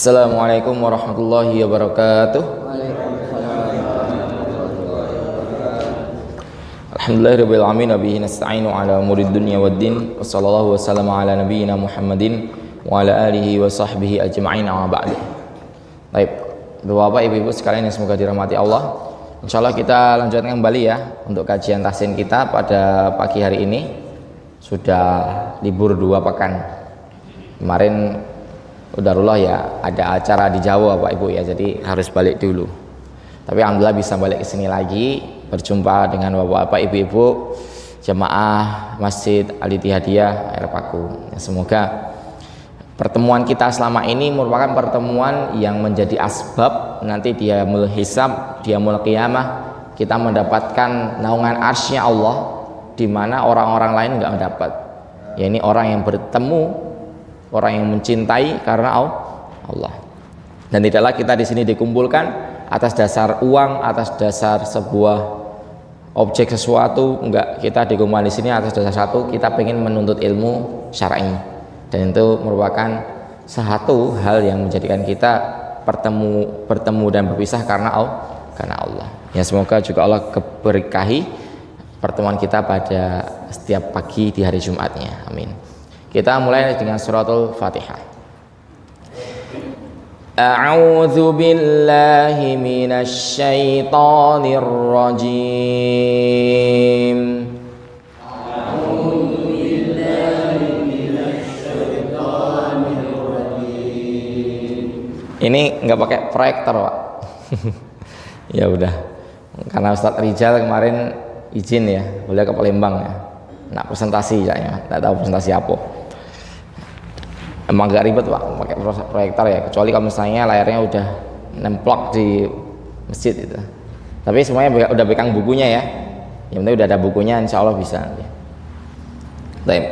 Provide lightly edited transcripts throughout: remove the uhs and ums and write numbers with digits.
Assalamualaikum warahmatullahi wabarakatuh. Alhamdulillahirabbil alamin wa bihi nasta'inu ala umurid dunya waddin. Wassallallahu wassalamu ala nabiyyina Muhammadin wa ala alihi wa sahbihi ajma'in amma ba'du. Baik, Bapak Ibu sekalian yang semoga dirahmati Allah. Insyaallah kita lanjutkan kembali ya untuk kajian tahsin kita pada pagi hari ini. Sudah libur 2 pekan. Kemarin udarullah ya ada acara di Jawa Pak Ibu ya, jadi harus balik dulu. Tapi alhamdulillah bisa balik ke sini lagi, berjumpa dengan bapak-bapak, ibu-ibu jemaah Masjid Al-Ittihadiyah Air Paku. Ya, semoga pertemuan kita selama ini merupakan pertemuan yang menjadi asbab nanti di yaumul hisab, di yaumul qiyamah kita mendapatkan naungan arsy-Nya Allah, di mana orang-orang lain nggak mendapat. Ya, ini orang yang bertemu, orang yang mencintai karena Allah. Dan tidaklah kita di sini dikumpulkan atas dasar uang, atas dasar sebuah objek sesuatu, enggak. Kita dikumpulkan di sini atas dasar satu, kita ingin menuntut ilmu syar'i. Dan itu merupakan satu hal yang menjadikan kita bertemu dan berpisah karena Allah. Ya, semoga juga Allah keberkahi pertemuan kita pada setiap pagi di hari Jumatnya. Amin. Kita mulai dengan suratul Fatihah. A'udzu billahi minasy syaithanir rajim. A'udzu billahi minasy syaithanir rajim. Ini enggak pakai proyektor, Pak. Ya udah. Karena Ustadz Rijal kemarin izin ya, boleh ke Palembang ya. Nak presentasi ya, enggak tahu presentasi apa. Emang gak ribet Pak pakai proyektor ya, kecuali kalau misalnya layarnya udah nemplok di masjid itu. Tapi semuanya udah pegang bukunya ya, yang penting udah ada bukunya, insya Allah bisa. Baik.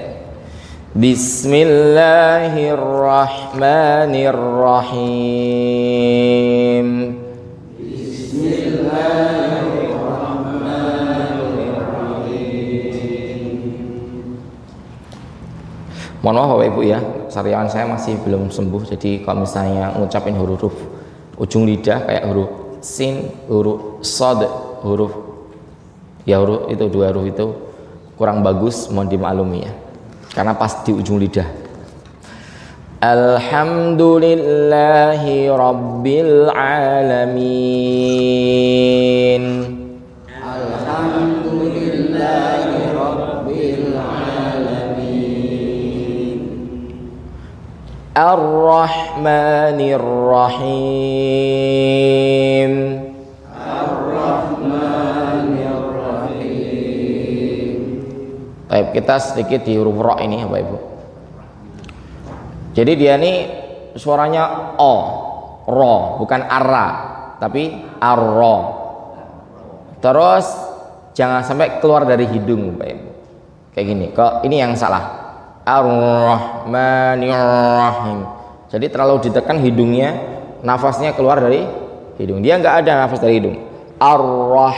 Bismillahirrahmanirrahim. Mohon maaf Bapak Ibu ya, sariawan saya masih belum sembuh, jadi kalau misalnya ngucapin huruf ujung lidah kayak huruf sin, huruf sod, huruf itu 2 huruf itu kurang bagus, mohon dimaklumi ya, karena pas di ujung lidah. Alhamdulillahi Rabbil Alamin. Alhamdulillahi Rabbil Alamin. Ar-Rahmanir Rahim. Ar-Rahmanir Rahim. Baik, kita sedikit di huruf ra ini Bapak Ibu. Jadi dia ini suaranya o, ro, bukan arra, tapi arro. Terus jangan sampai keluar dari hidung Bapak Ibu. Kayak gini. Kok ini yang salah. Ar-Rahmanir-Rahim. Jadi terlalu ditekan hidungnya, nafasnya keluar dari hidung. Dia nggak ada nafas dari hidung. Ar-Rah,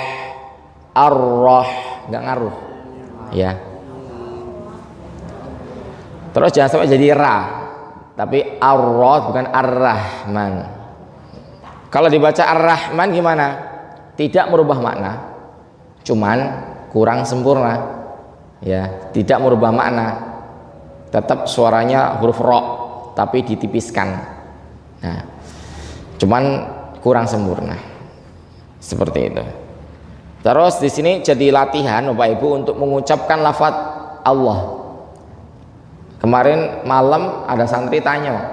nggak ngaruh. Ya. Terus jangan sampai jadi ra, tapi ar-Rah bukan ar-Rahman. Kalau dibaca ar-Rahman gimana? Tidak merubah makna, cuman kurang sempurna. Ya, tidak merubah makna. Tetap suaranya huruf ro, tapi ditipiskan. Nah, cuman kurang sempurna. Seperti itu. Terus di sini jadi latihan Bapak Ibu untuk mengucapkan lafaz Allah. Kemarin malam ada santri tanya,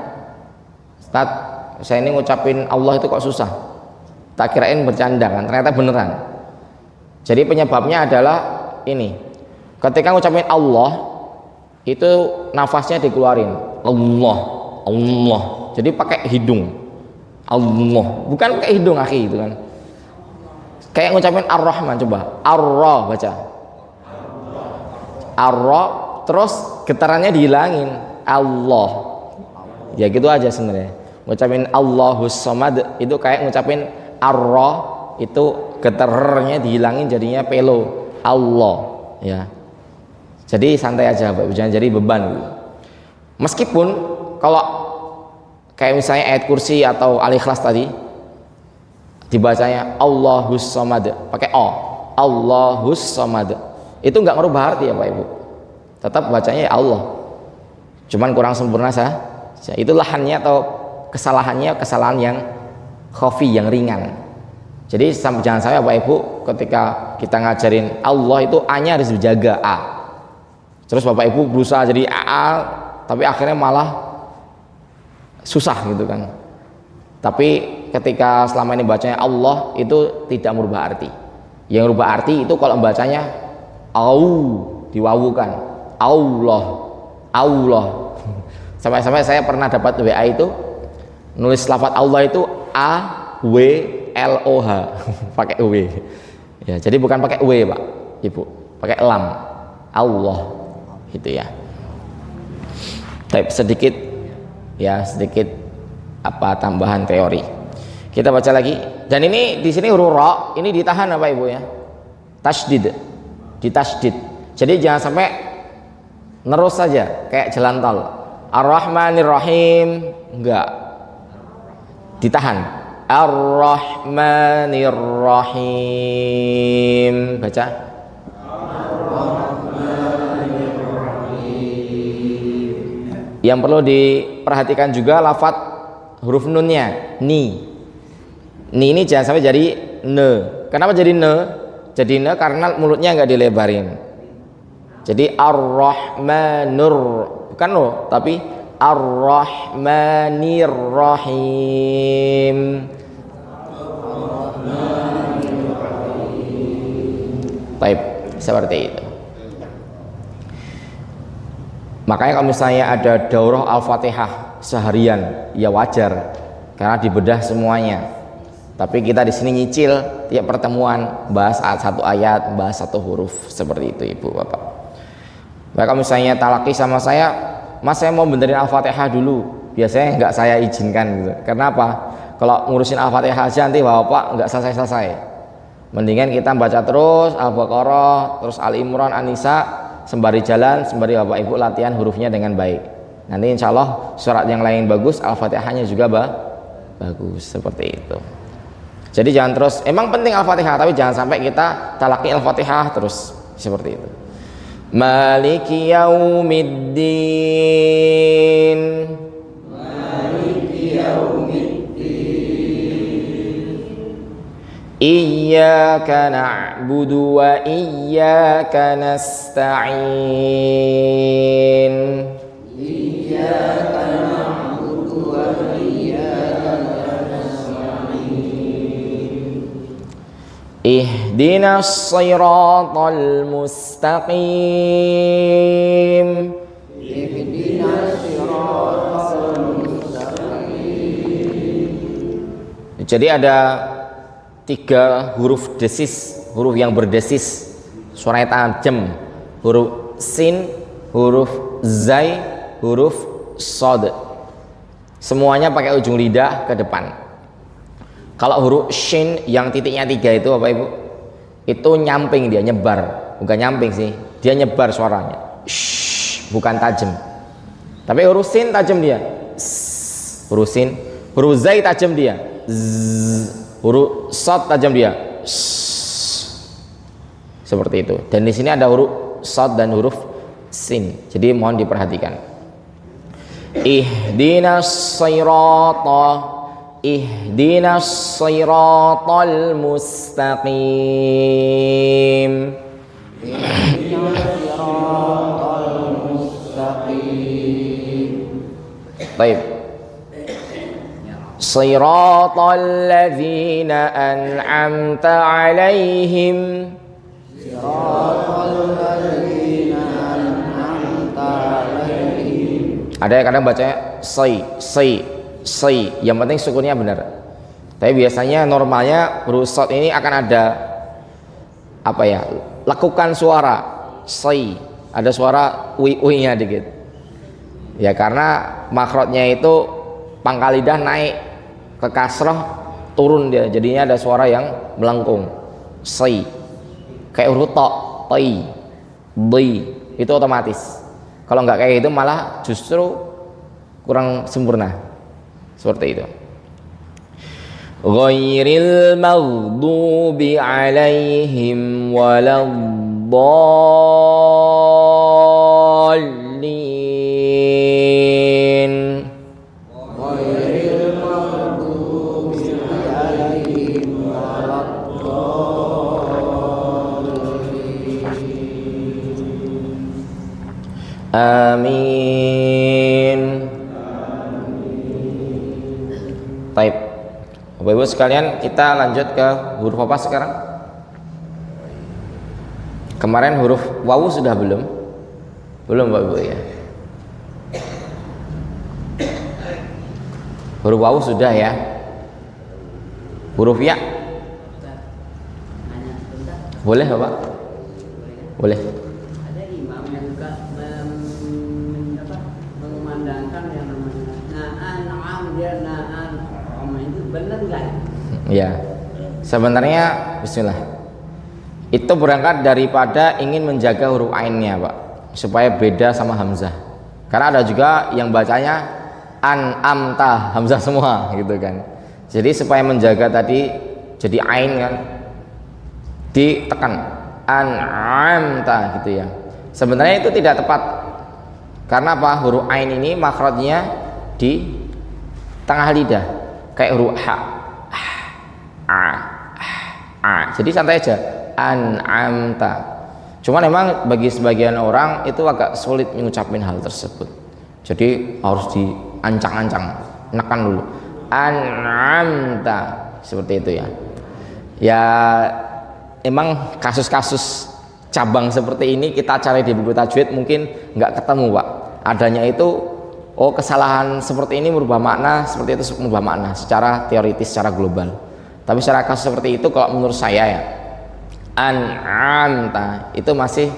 Ustaz, saya ini ngucapin Allah itu kok susah. Tak kirain bercanda kan, ternyata beneran. Jadi penyebabnya adalah ini. Ketika ngucapin Allah, itu nafasnya dikeluarin, Allah. Jadi pakai hidung, Allah, bukan pakai hidung akhi itu kan. Kayak ngucapin Ar-Rahman, coba Ar-Ra baca, Ar-Ra, terus getarannya dihilangin, Allah. Ya gitu aja sebenarnya. Ngucapin Allahus Samad itu kayak ngucapin Ar-Ra, itu getarnya dihilangin jadinya pelo, Allah. Ya. Jadi santai aja Bapak Ibu, jangan jadi beban. Meskipun kalau Kayak misalnya ayat kursi atau al-ikhlas tadi dibacanya Allahus Samad pakai O, Allahus Samad, itu nggak merubah arti ya Pak Ibu, tetap bacanya ya Allah, cuman kurang sempurna saja. Itu lahannya atau kesalahan yang khafi, yang ringan. Jadi jangan sampai Pak Ibu ketika kita ngajarin Allah itu A-nya harus dijaga A, terus Bapak Ibu berusaha jadi A tapi akhirnya malah susah gitu kan. Tapi ketika selama ini bacanya Allah itu tidak merubah arti. Yang merubah arti itu kalau bacanya au, diwawukan Allah, Allah. Sampai-sampai saya pernah dapat WA itu nulis lafaz Allah itu A W L O H pakai W. Ya, jadi bukan pakai W Pak Ibu, pakai lam, Allah gitu ya. Tapi sedikit tambahan teori. Kita baca lagi. Dan ini di sini huruf ra ini ditahan apa Ibu ya? Tasydid. Ditasydid. Jadi jangan sampai nerus saja kayak jalan tol. Ar-Rahmanir Rahim enggak. Ditahan. Ar-Rahmanir Rahim. Baca. Ar-Rahmanir Rahim. Yang perlu diperhatikan juga lafaz huruf nunnya, ni ini jangan sampai jadi ne. Kenapa jadi ne? Jadi ne karena mulutnya nggak dilebarin. Jadi ar-rahmanur, bukan no, tapi ar-rahmanir rahim. Baik, seperti itu. Makanya kalau misalnya ada daurah Al-Fatihah seharian, ya wajar karena dibedah semuanya. Tapi kita di sini nyicil tiap pertemuan, bahas satu ayat, bahas satu huruf, seperti itu Ibu Bapak. Nah, kalau misalnya talaki sama saya, Mas saya mau benerin Al-Fatihah dulu, biasanya nggak saya izinkan gitu. Karena apa? Kalau ngurusin Al-Fatihah aja nanti Bapak nggak selesai-selesai. Mendingan kita baca terus Al-Baqarah, terus Al-Imran, An-Nisa, sembari jalan, sembari Bapak Ibu latihan hurufnya dengan baik. Nanti insya Allah surat yang lain bagus, Al-Fatihahnya juga bagus, seperti itu. Jadi jangan terus, emang penting Al-Fatihah, tapi jangan sampai kita talaki Al-Fatihah terus, seperti itu. Maliki yaumiddin, Maliki yaumiddin, Iyyaka na'budu wa iyyaka nasta'in, Iyyaka na'budu wa iyyaka nasta'in, Ihdinas siratal mustaqim, Ihdinas siratal mustaqim. Jadi ada 3 huruf desis, huruf yang berdesis, suaranya tajam. Huruf sin, huruf zai, huruf sod. Semuanya pakai ujung lidah ke depan. Kalau huruf shin yang titiknya 3 itu Bapak Ibu, itu nyamping, dia nyebar, bukan nyamping sih, dia nyebar suaranya. Shh, bukan tajam. Tapi huruf sin tajam dia. Huruf sin, huruf zai tajam dia. Huruf sod tajam dia. Seperti itu. Dan di sini ada huruf sod dan huruf sin. Jadi mohon diperhatikan. Ihdinas siratal mustaqim. Ihdinas siratal mustaqim. Baik. Siratal ladzina an'amta 'alaihim. Siratal ladzina an'amta 'alaihim. Ada yang kadang bacanya say, yang penting sukunnya benar. Tapi biasanya normalnya huruf shad ini akan ada apa ya? Lekukan suara say, ada suara ui-ui-nya dikit. Ya karena makhrajnya itu pangkal lidah naik ke kasrah, turun dia, jadinya ada suara yang melengkung. Say. Kayak huruf ta, tai, di, itu otomatis. Kalau nggak kayak itu malah justru kurang sempurna. Seperti itu. Ghairil maghdubi alaihim waladdallin. Ghairil maghdubi alaihim waladdallin. Amin. Baik, Bapak Ibu sekalian, kita lanjut ke huruf apa sekarang? Kemarin huruf wawu sudah belum? Belum Bapak Ibu ya. Huruf wawu sudah ya. Huruf ya? Boleh Bapak? Boleh. Ada imam yang juga mengumandangkan yang namanya na'an, dia na'an. Itu benar nggak? Ya, sebenarnya bismillah. Itu berangkat daripada ingin menjaga huruf ainnya, Pak, supaya beda sama hamzah. Karena ada juga yang bacanya an-amta, hamzah semua gitu kan. Jadi supaya menjaga tadi jadi ain kan, ditekan an-amta gitu ya. Sebenarnya itu tidak tepat. Karena apa? Huruf ain ini makhrajnya di tengah lidah. Kayak huruf ha, jadi santai aja, an'amta. Cuman memang bagi sebagian orang itu agak sulit mengucapkan hal tersebut. Jadi harus diancang-ancang, nekan dulu. An'amta, seperti itu ya. Ya, emang kasus-kasus cabang seperti ini kita cari di buku tajwid mungkin nggak ketemu, Pak. Adanya itu kesalahan seperti ini merubah makna, seperti itu merubah makna secara teoritis, secara global. Tapi secara kasus seperti itu kalau menurut saya ya, an'amta itu masih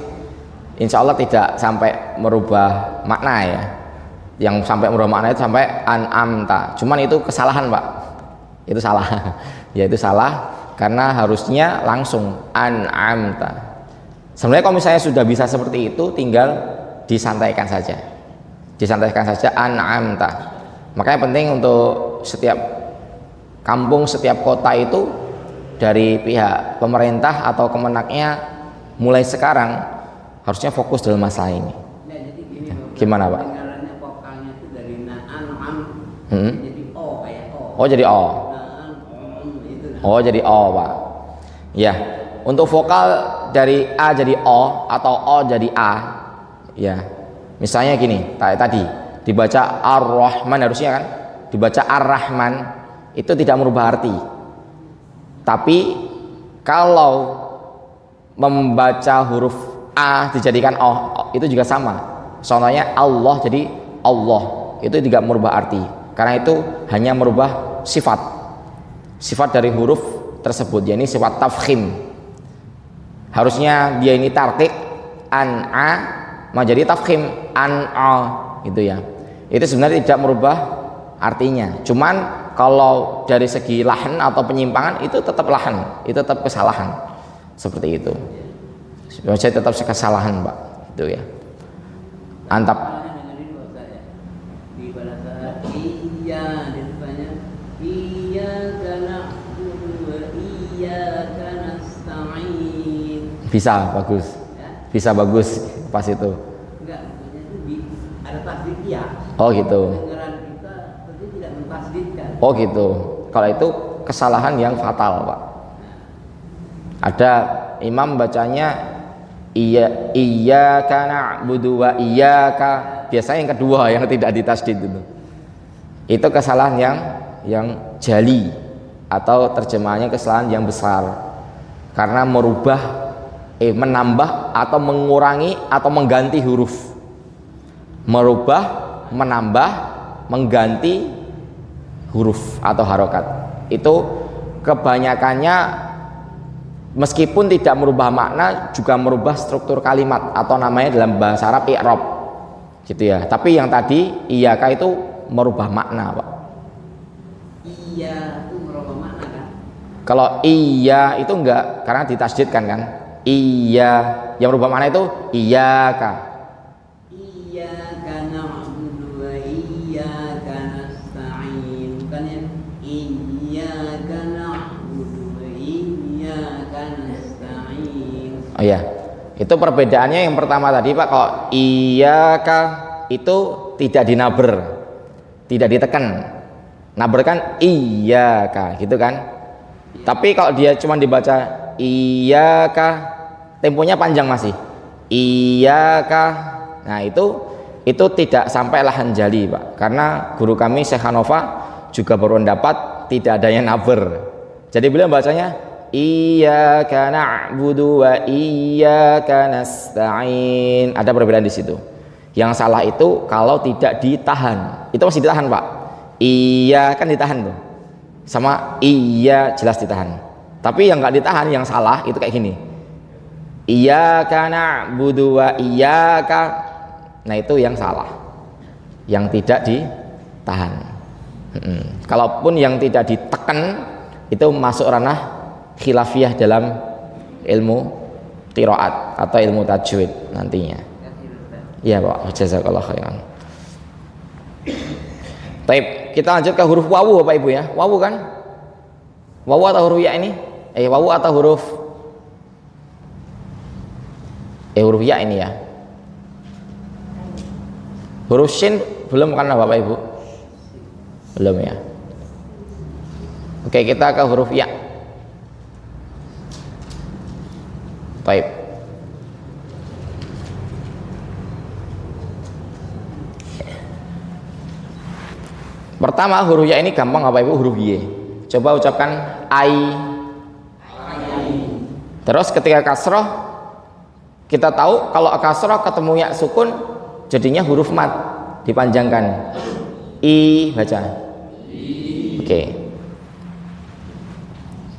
insya Allah tidak sampai merubah makna ya. Yang sampai merubah makna itu sampai an'amta. Cuman itu kesalahan, Pak. Itu salah. Ya itu salah karena harusnya langsung an'amta. Sebenarnya kalau misalnya sudah bisa seperti itu, tinggal disantaikan saja. Disantaikan saja an'amta. Makanya penting untuk setiap kampung, setiap kota itu dari pihak pemerintah atau kemenaknya mulai sekarang harusnya fokus dalam masalah ini. Ya, jadi gini, gimana Pak? Dengarannya vokalnya itu dari na'an, jadi o kayak o. Oh jadi o. Na'an, itu. Oh jadi o Pak. Ya, untuk vokal dari a jadi o atau o jadi a, ya. Misalnya gini, tadi dibaca Ar-Rahman harusnya kan, dibaca Ar-Rahman itu tidak merubah arti. Tapi kalau membaca huruf A dijadikan O itu juga sama. Contohnya Allah jadi Allah, itu tidak merubah arti. Karena itu hanya merubah sifat dari huruf tersebut, yakni sifat tafkhim. Harusnya dia ini tarqiq an-a menjadi tafkhim an-a gitu ya. Itu sebenarnya tidak merubah artinya. Cuman kalau dari segi lahan atau penyimpangan itu tetap lahan, itu tetap kesalahan. Seperti itu. Saya tetap kesalahan, Pak. Itu ya. Antap. Di bahasa iya ditanya iya karena iya karena nasta'in. Bisa bagus. Bisa bagus pas itu. Enggak, maksudnya itu ada tasdid ya. Oh gitu. Dengaran kita berarti tidak mentasdidkan. Oh gitu. Kalau itu kesalahan yang fatal, Pak. Ada imam bacanya iyyaka na'budu wa iyyaka, biasanya yang kedua yang tidak ditasdid itu kesalahan yang jali atau terjemahannya kesalahan yang besar karena menambah atau mengurangi atau mengganti huruf, merubah, menambah, mengganti huruf atau harokat. Itu kebanyakannya meskipun tidak merubah makna juga merubah struktur kalimat atau namanya dalam bahasa Arab i'rab gitu ya. Tapi yang tadi iyyaka itu merubah makna, Pak. Iya itu merubah makna kan? Kalau iya itu enggak, karena ditasdidkan kan. Iya, yang merubah makna itu iyyaka. Iyyaka na'budu wa iyyaka nasta'in. Oh ya, itu perbedaannya yang pertama tadi Pak, kalau iyyaka itu tidak dinaber, tidak ditekan. Naber kan iyyaka gitu kan. Tapi kalau dia cuma dibaca iyyaka, temponya panjang masih. Iyyaka. Nah, itu tidak sampai lahan jali Pak, karena guru kami Syekh Hanova juga berpendapat tidak adanya naber. Jadi beliau bacanya iyyaka na'budu wa iyyaka nasta'in. Ada perbedaan di situ. Yang salah itu kalau tidak ditahan. Itu masih ditahan Pak. Iya kan ditahan tuh. Sama iya jelas ditahan. Tapi yang nggak ditahan, yang salah itu kayak gini. Iyyaka na'budu wa iyyaka. Nah, itu yang salah. Yang tidak ditahan. Kalaupun yang tidak ditekan itu masuk ranah khilafiyah dalam ilmu qiraat atau ilmu tajwid nantinya. Iya Pak, jazakallahu khairan. Baik, kita lanjut ke huruf wawu Bapak Ibu ya. Wawu kan? Wawu atau huruf ya ini? Wawu atau huruf huruf ya ini ya. Huruf shin belum kan Bapak Ibu? Belum ya. Oke, kita ke huruf ya. Baik. Pertama huruf ya ini gampang Bapak Ibu, huruf y. Coba ucapkan ai. Terus ketika kasroh, kita tahu kalau kasroh ketemu ya sukun jadinya huruf mat, dipanjangkan. I baca. Oke.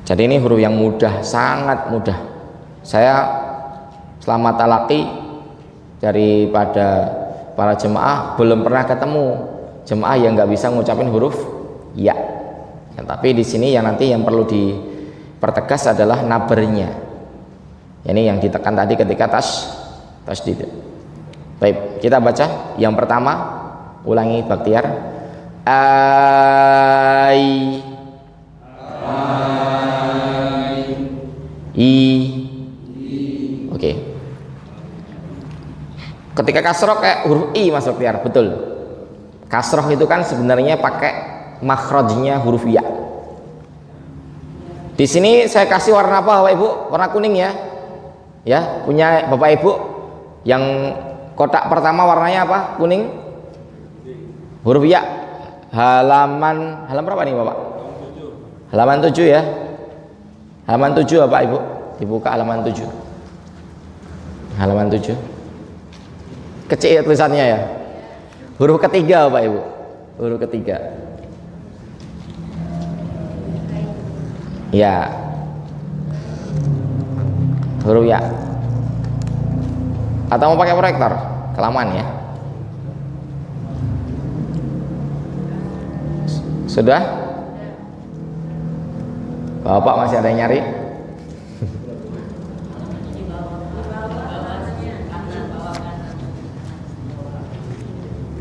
Jadi ini huruf yang mudah, sangat mudah. Saya selama talaki daripada para jemaah belum pernah ketemu jemaah yang nggak bisa ngucapin huruf ya. Tapi di sini yang nanti yang perlu dipertegas adalah nabernya. Ini yang ditekan tadi ketika tasdid. Baik, kita baca yang pertama, ulangi Baktiar. Ai. I. Oke. Ketika kasroh kayak huruf I Mas Baktiar, betul. Kasroh itu kan sebenarnya pakai makhrajnya huruf ya. Di sini saya kasih warna apa Bapak Ibu? Warna kuning ya. Ya, punya Bapak Ibu yang kotak pertama warnanya apa? Kuning. Huruf ya. Halaman berapa nih Bapak? Halaman 7 ya. Halaman 7 Bapak Ibu. Dibuka halaman 7. Halaman 7. Kecil tulisannya ya. Huruf ketiga Bapak Ibu. Huruf ketiga. Ya. Huruf ya. Atau mau pakai proyektor? Kelamaan ya. Sudah? Bapak masih ada yang nyari?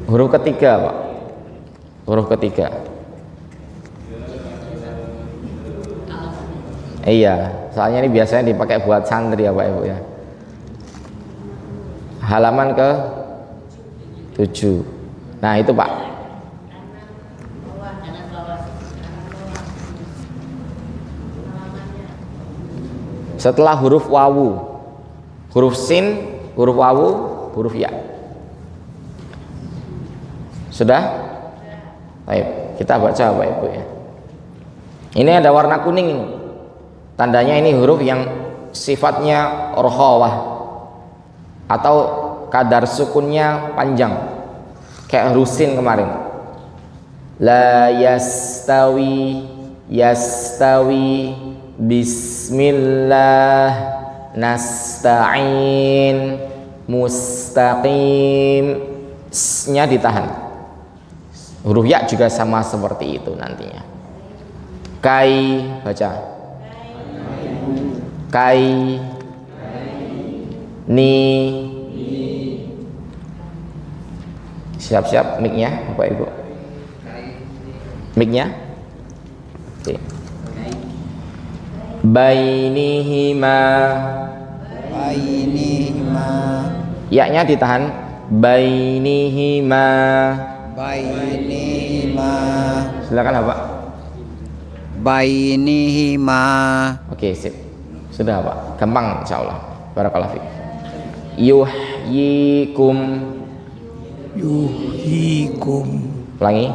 Huruf ketiga Pak. Huruf ketiga. Iya, soalnya ini biasanya dipakai buat santri ya Pak Ibu ya. Halaman ke 7. Nah itu Pak. Setelah huruf wawu, huruf sin, huruf wawu, huruf ya. Sudah? Baik, kita baca Bapak Ibu ya. Ini ada warna kuning ini. Tandanya ini huruf yang sifatnya rokhawah atau kadar sukunnya panjang. Kayak huruf sin kemarin. La yastawi, yastawi, bismillah, nasta'in, mustaqim. S-nya ditahan. Huruf ya juga sama seperti itu nantinya. Kai, baca. Kai. Ni. Siap-siap mic-nya Bapak Ibu. Mic-nya. Oke. Bainihima. bainihima Ya-nya ditahan. Bainihima. bainihima Silakan apa? bainihima Oke, sip. Sudah Pak. Gampang insyaallah. Barakallahu fiik. Yuhyikum. yuhyikum Ulangi.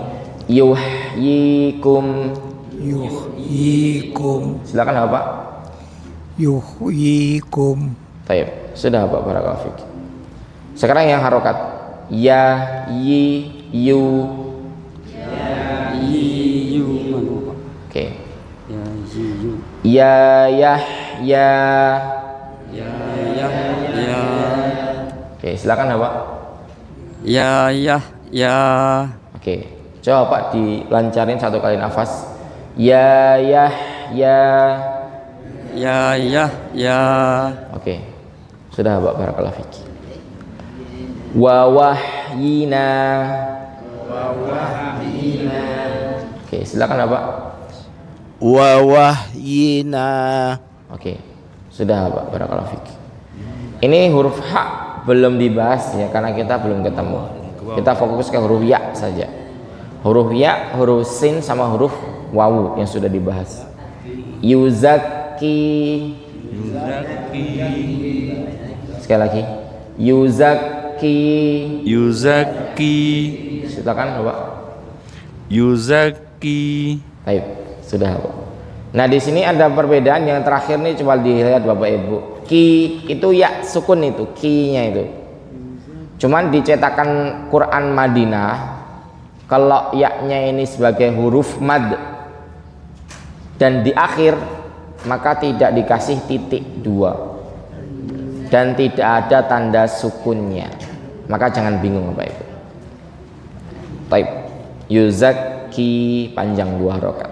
Yuhyikum. yuhyikum Silakan apa? yuhyikum Baik. Sudah Pak. Barakallahu fiik. Sekarang yang harokat. Ya, yi, yu. Oke. Ya, yah, ya. Oke, silakan Pak. ya Oke, coba Pak dilancarin satu kali nafas. Ya, yah, ya. ya Oke, sudah Pak. Barakallahu fiik. Wa wahyina. Oke, silakan Pak. wa wahyina Oke, sudah Pak. Barakallahu fiik. Ini huruf H belum dibahas ya karena kita belum ketemu. Kita fokus ke huruf ya saja. Huruf ya, huruf sin sama huruf wawu yang sudah dibahas. Yuzaki. Sekali lagi. Yuzaki. Silakan Pak. yuzaki Baik, sudah Pak. Nah, di sini ada perbedaan yang terakhir nih, coba dilihat Bapak Ibu. Ki itu ya sukun itu, ki-nya itu. Cuman dicetakan Quran Madinah, kalau ya-nya ini sebagai huruf mad dan di akhir maka tidak dikasih titik dua dan tidak ada tanda sukunnya. Maka jangan bingung Bapak Ibu. Baik. Yuzaki panjang 2 harokat.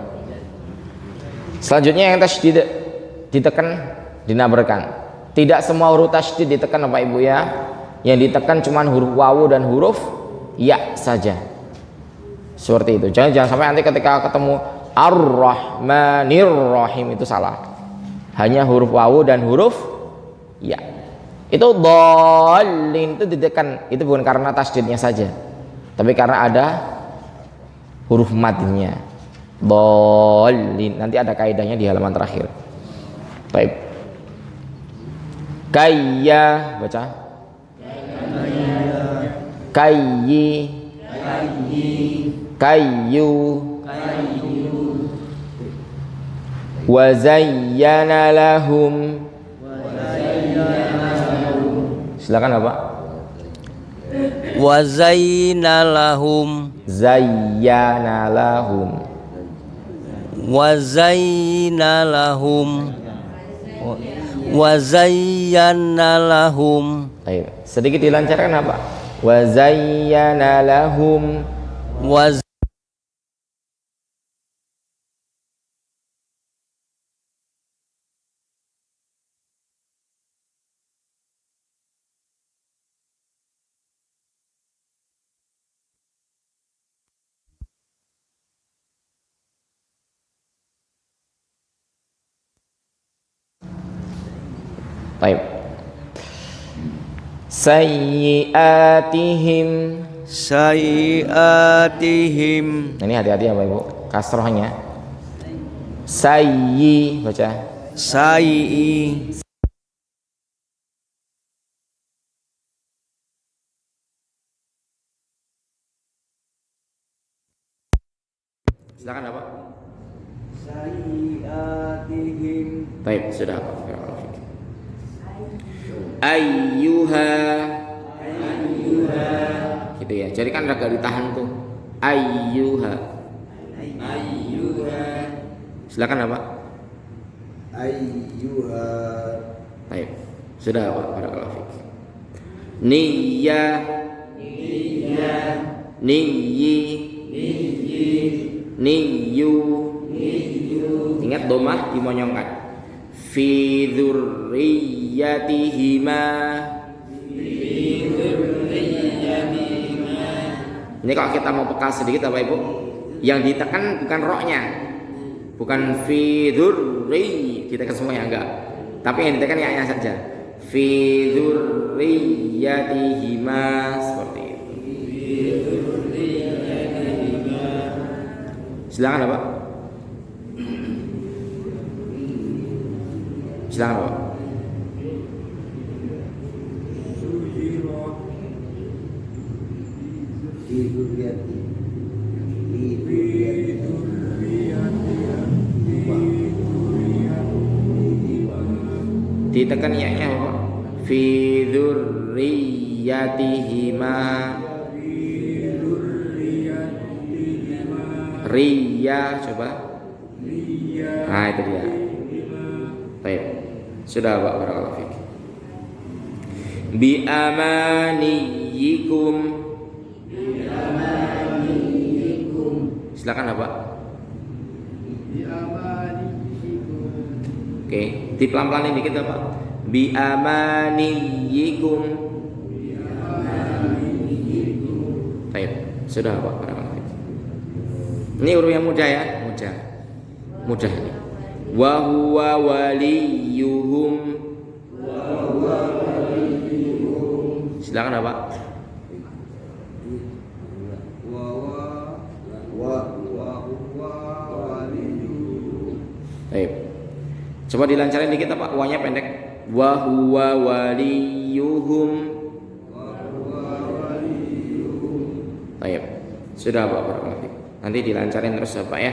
Selanjutnya yang tasydid ditekan, dinabarkan. Tidak semua huruf tasydid ditekan Bapak Ibu ya. Yang ditekan cuma huruf wawu dan huruf ya saja. Seperti itu. Jangan sampai nanti ketika ketemu Ar-Rahmanir Rahim itu salah. Hanya huruf wawu dan huruf ya. Itu dhalin itu ditekan. Itu bukan karena tasydidnya saja, tapi karena ada huruf madnya. Dhalin. Nanti ada kaidahnya di halaman terakhir. Baik. Kayya baca. Kayyi. Kayyu. Wa zayyana lahum. Silakan Bapak. wa zayyana lahum Zayyana lahum. wa zayyana lahum wa zayyana lahum Ayo, sedikit dilancarkan apa? Wa zayyana lahum. wa Baik. Sayyiatihim. sayyiatihim Ini hati-hati ya Bapak Ibu. Kasrohnya. Sayyi baca. sayyi Silakan Bapak. sayyiatihim Baik, sudah Pak. Ayyuha. Gitu ya. Jadi kan agak ditahan tuh. Ayyuha. Silakan Bapak. ayyuha Baik. Sudah Pak. Barakallahu fiik. Niyah. Niyyi. Niyyu. Ingat domah dimonyongkan. Fi dzurriyyatihima. Ini kalau kita mau peka sedikit Bapak Ibu, yang ditekan bukan roknya, bukan fi dzurri, ditekan semuanya enggak, tapi yang ditekan ya saja. fi dzurriyyatihima, seperti itu. Silakan Pak. Silakan Pak. Ditekan ya-nya Pak. Fi dzurriyyatihima. Riya, coba. Nah, itu dia. Baik. Sudah Pak, barakallahu fiik. Bi amaniyikum. Silakan Pak. Oke, dipelan-pelanin dikit Pak. Bi amaniyikum. Baik, sudah Pak, barakallahu fiik. Ini huruf yang mudah ya, mudah ini. Wa huwa waliyuhum. Silakan Pak. Baik. Coba dilancarin dikit Pak, wanya pendek. Wa huwa waliyuhum. Baik. Sudah Pak, barakallahu fiik. Nanti dilancarin terus Pak ya.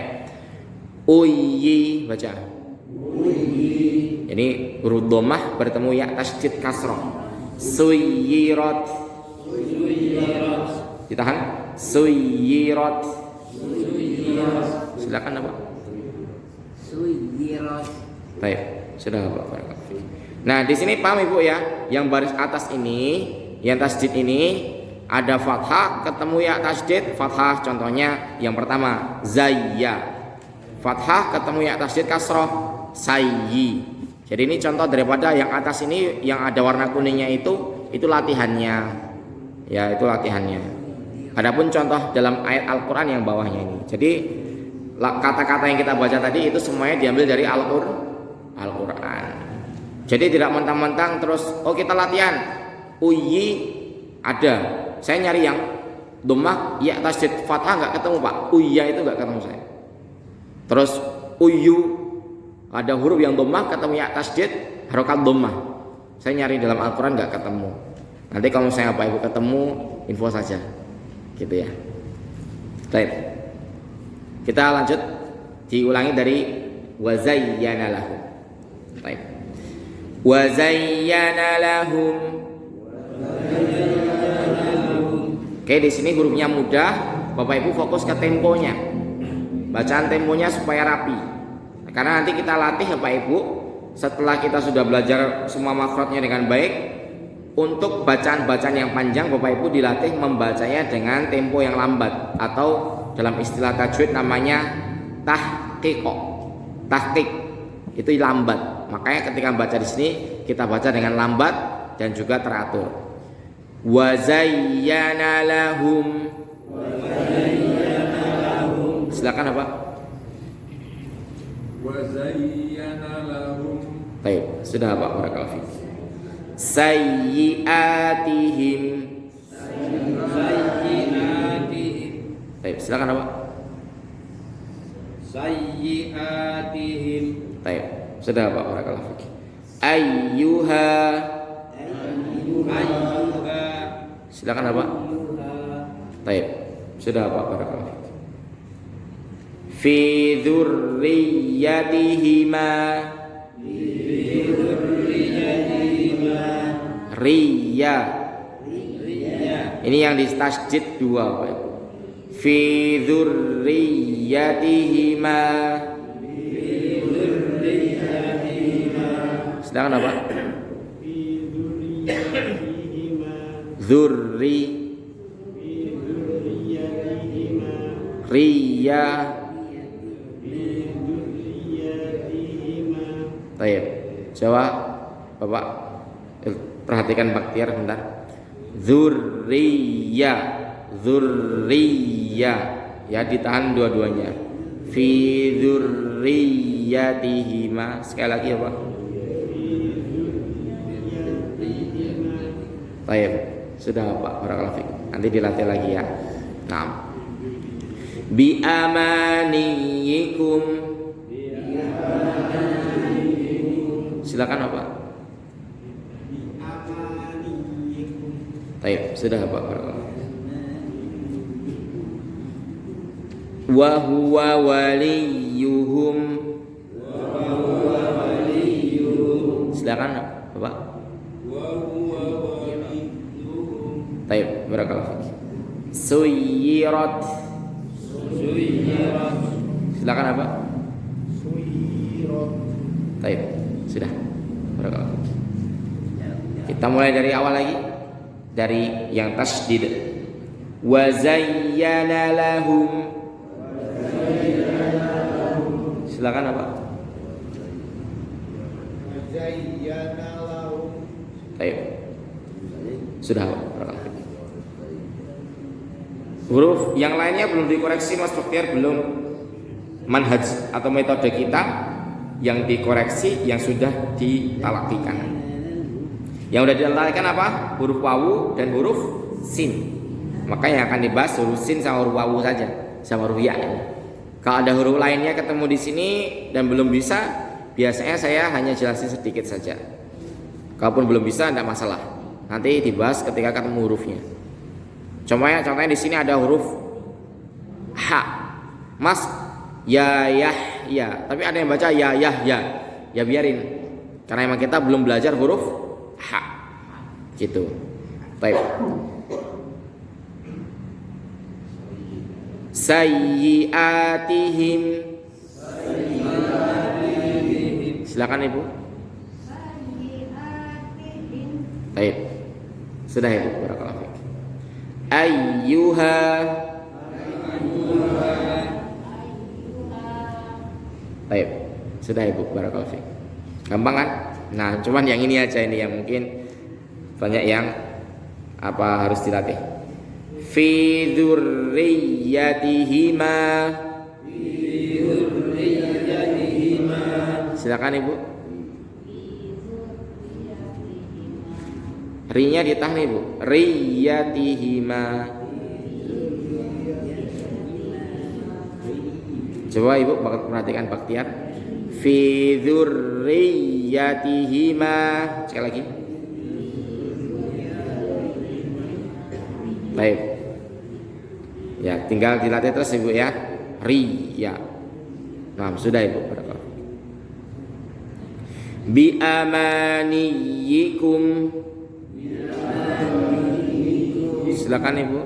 Uyyi, baca. Uyyi. Ini huruf dhammah bertemu ya tasydid kasrah. Suyyirat. Ditahan. Suyyirat. Silakan Pak. Suyyirat. Baik, sudah Pak. Nah, di sini paham Ibu ya, yang baris atas ini, yang tasydid ini ada fathah ketemu ya tasydid, fathah contohnya yang pertama zayya. Fathah ketemu ya tasydid kasroh sayyi. Jadi ini contoh daripada yang atas ini yang ada warna kuningnya itu latihannya. Ya, itu latihannya. Adapun contoh dalam ayat Al-Qur'an yang bawahnya ini. Jadi kata-kata yang kita baca tadi itu semuanya diambil dari Al-Qur'an. Jadi tidak mentang-mentang terus kita latihan. Uyyi ada. Saya nyari yang dhammah ya tasydid fathah enggak ketemu Pak. Uyya itu enggak ketemu saya. Terus uyyu ada huruf yang dhammah ketemu ya tasydid harokat dhammah. Saya nyari dalam Al-Qur'an enggak ketemu. Nanti kalau saya Bapak Ibu ketemu info saja. Gitu ya. Baik. Kita lanjut diulangi dari wa zayyana lahum. Baik. Wa zayyana lahum. Oke, di sini hurufnya mudah, Bapak Ibu fokus ke temponya. Bacaan temponya supaya rapi. Karena nanti kita latih Bapak Ibu, setelah kita sudah belajar semua makhrajnya dengan baik, untuk bacaan-bacaan yang panjang Bapak Ibu dilatih membacanya dengan tempo yang lambat atau dalam istilah tajwid namanya tahqiq. Tahqiq itu lambat. Makanya ketika baca di sini kita baca dengan lambat dan juga teratur. Wa zayyana lahum. Silakan Pak. Wa zayyana lahum. Baik, sudah Pak, barakallahu fiik. Sayyi'atihim. Baik, silakan Pak. Sayyi'atihim. Baik, sudah Pak, barakallahu fiik. Ayyuha. Silakan Pak. Baik, sudah Pak, barakallahu fiik. Fi dzurriyyatihima. Riya. Ini yang di tasydid 2 Pak Ibu. Fi dzurriyyatihima. Silakan Pak. Dzurri. Riya. Baik. Coba Bapak perhatikan Baktiar bentar. Dzurriya. Dzurriya. Ya, ditahan dua-duanya. Fi dzurriyyatihima. Sekali lagi ya Pak. Baik, sudah Pak, barakallahu fiik. Nanti dilatih lagi ya. Nah, bi amaniyikum. Silakan Pak. Baik, sudah Pak, barakallahu. Wa huwa waliyuhum. Silakan Bapak. Baik, barakallahu fiik. Suyirat. Silakan apa? Baik, sudah. Barakallahu. Kita mulai dari awal lagi. Dari yang tasdid. Wa zayyana lahum. Silakan apa? Baik. Sudah, barakallahu. Huruf yang lainnya belum dikoreksi Mas Baktiar, belum. Manhaj atau metode kita yang dikoreksi, yang sudah ditalakikan. Yang sudah ditalakikan apa? Huruf wawu dan huruf sin. Maka yang akan dibahas huruf sin sama huruf wawu saja, sama huruf ya. Kalau ada huruf lainnya ketemu di sini dan belum bisa, biasanya saya hanya jelasin sedikit saja. Kalaupun belum bisa, tidak masalah. Nanti dibahas ketika ketemu hurufnya. Contohnya di sini ada huruf H, Mas, ya, tapi ada yang baca ya, ya biarin, karena emang kita belum belajar huruf H, gitu. Baik. Sayyiatihim. Silakan Ibu. Baik. Sudah Ibu, barakallahu fiik. Ayyuha. Baik, sudah Ibu, barakallahu fiik. Gampang kan? Nah, cuman yang ini aja, ini yang mungkin banyak yang harus dilatih. Fi dzurriyyatihima. Silakan Ibu. Ri-nya ditahan Ibu. Riyatihima. Coba Ibu perhatikan Baktiar. Fi dzurriyyatihima. Sekali lagi. Baik. Ya, tinggal dilatih terus Ibu ya. Riya. Nah, sudah Ibu. Bi amaniyikum. Silakan Ibu.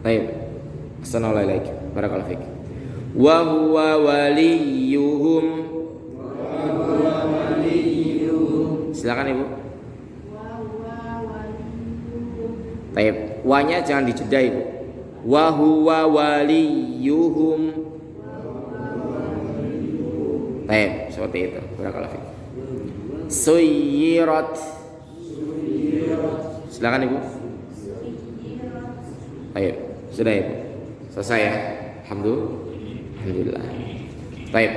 Baik. Assalamualaikum. Barakallahu fiik. Wa huwa waliyuhum. Silakan Ibu. Baik. Wa-nya jangan dijeda Ibu. Wa huwa waliyuhum. Baik, seperti itu. Barakallahu fiik. Suyirat. Silakan Ibu. Baik, sudah Ibu. Selesai ya. Alhamdulillah. Baik.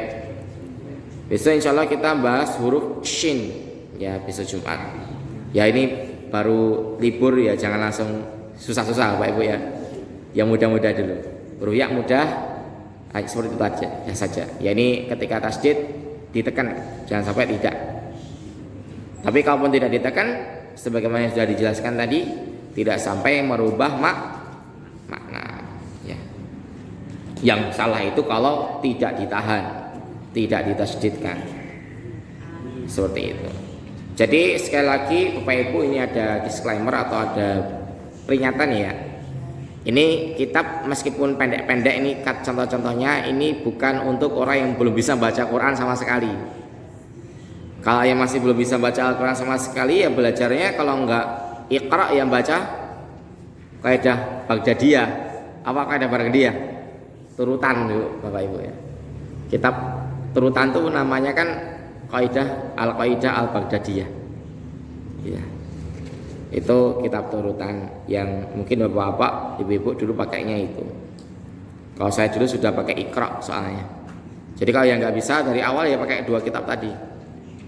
Besok insyaallah kita bahas huruf shin ya, besok Jumat. Ya ini baru libur ya, jangan langsung susah-susah Pak Ibu ya. Yang mudah-mudah dulu. Huruf ya mudah, seperti itu aja ya saja. Ya ini ketika tasdid ditekan, jangan sampai tidak. Tapi kalaupun tidak ditekan, sebagaimana yang sudah dijelaskan tadi, tidak sampai merubah makna. Ya. Yang salah itu kalau tidak ditahan, tidak ditasdidkan, seperti itu. Jadi sekali lagi Bapak Ibu, ini ada disclaimer atau ada peringatan ya. Ini kitab meskipun pendek-pendek, ini contoh-contohnya ini bukan untuk orang yang belum bisa baca Quran sama sekali. Kalau yang masih belum bisa baca Al-Quran sama sekali, ya belajarnya kalau enggak Iqra yang baca kaidah Baghdadiyah. Apa kaidah Baghdadiyah? Turutan dulu Bapak Ibu ya. Kitab turutan itu namanya kan kaidah Al-Qaidah Al-Baghdadiyah. Ya. Itu kitab turutan yang mungkin Bapak-bapak, Ibu-ibu dulu pakainya itu. Kalau saya dulu sudah pakai Iqra soalnya. Jadi kalau yang nggak bisa dari awal ya pakai dua kitab tadi.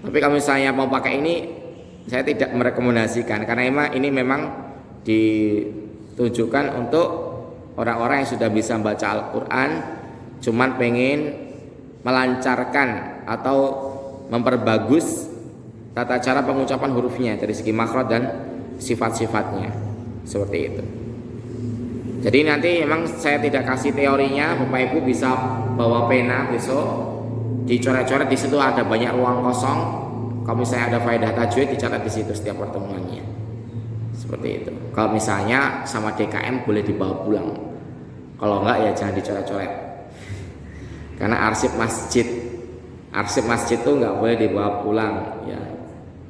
Tapi kalau misalnya mau pakai ini saya tidak merekomendasikan karena ini memang ditujukan untuk orang-orang yang sudah bisa baca Al-Quran, cuman pengen melancarkan atau memperbagus tata cara pengucapan hurufnya dari segi makhraj dan sifat-sifatnya, seperti itu. Jadi nanti memang saya tidak kasih teorinya, Bapak Ibu bisa bawa pena besok dicoret-coret, di situ ada banyak ruang kosong. Kalau misalnya ada faedah tajwid dicatat di situ setiap pertemuannya, seperti itu. Kalau misalnya sama DKM boleh dibawa pulang, kalau enggak ya jangan dicoret-coret. Karena arsip masjid tuh nggak boleh dibawa pulang, ya.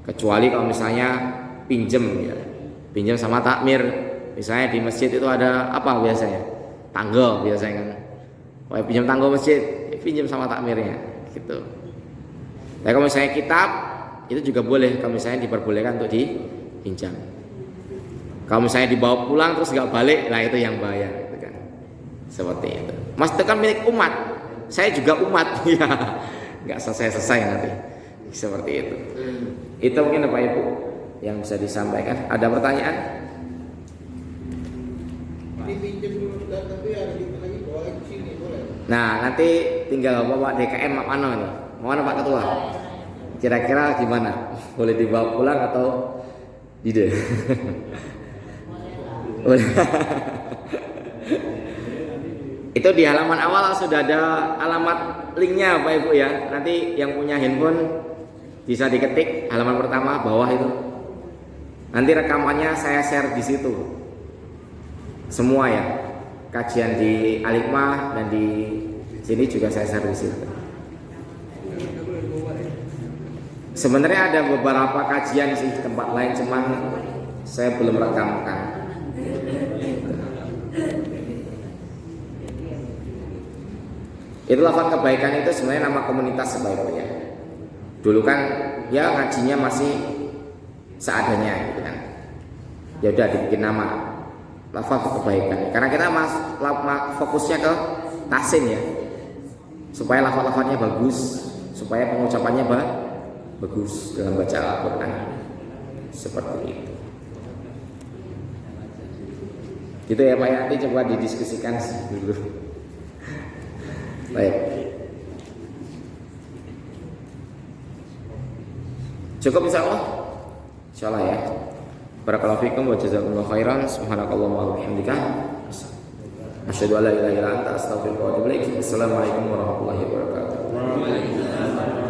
Kecuali kalau misalnya pinjem, ya, pinjem sama takmir. Misalnya di masjid itu ada apa biasanya? Tangga biasanya kan. Kalau pinjam tangga masjid, pinjam sama takmirnya, gitu. Tapi kalau misalnya kitab itu juga boleh, kalau misalnya diperbolehkan untuk dipinjam. Kalau misalnya dibawa pulang terus nggak balik, nah itu yang bahaya, gitu kan. Seperti itu. Mas itu kan milik umat, saya juga umat, ya. Nggak selesai nanti. Seperti itu. Itu mungkin Bapak Ibu yang bisa disampaikan. Ada pertanyaan? Nah, nanti tinggal Bapak DKM mana nih? Mana Pak Ketua? Kira-kira gimana? Boleh dibawa pulang atau tidak? Itu di halaman awal sudah ada alamat linknya Pak Ibu ya. Nanti yang punya handphone bisa diketik halaman pertama bawah itu. Nanti rekamannya saya share di situ. Semua ya. Kajian di Al-Hikmah dan di sini juga saya share di situ. Sebenarnya ada beberapa kajian sih tempat lain, cuman saya belum rekamkan. Itu lafaz kebaikan itu sebenarnya nama komunitas sebaiknya. Dulu kan ya ngajinya masih seadanya gitu kan. Ya udah dibikin nama lafaz kebaikan. Karena kita fokusnya ke tahsin ya. Supaya lafaz-lafaznya bagus, supaya pengucapannya bagus dalam baca Al-Qur'an. Seperti itu. Gitu ya Pak, nanti coba didiskusikan dulu. Baik. Cukup insyaallah. Insyaallah ya. Barakallahu fikum wa jazakumullahu khairan. Subhanakallahumma wa bihamdika asyhadu an la ilaha illa anta astaghfiruka wa atubu ilaik. Assalamualaikum warahmatullahi wabarakatuh.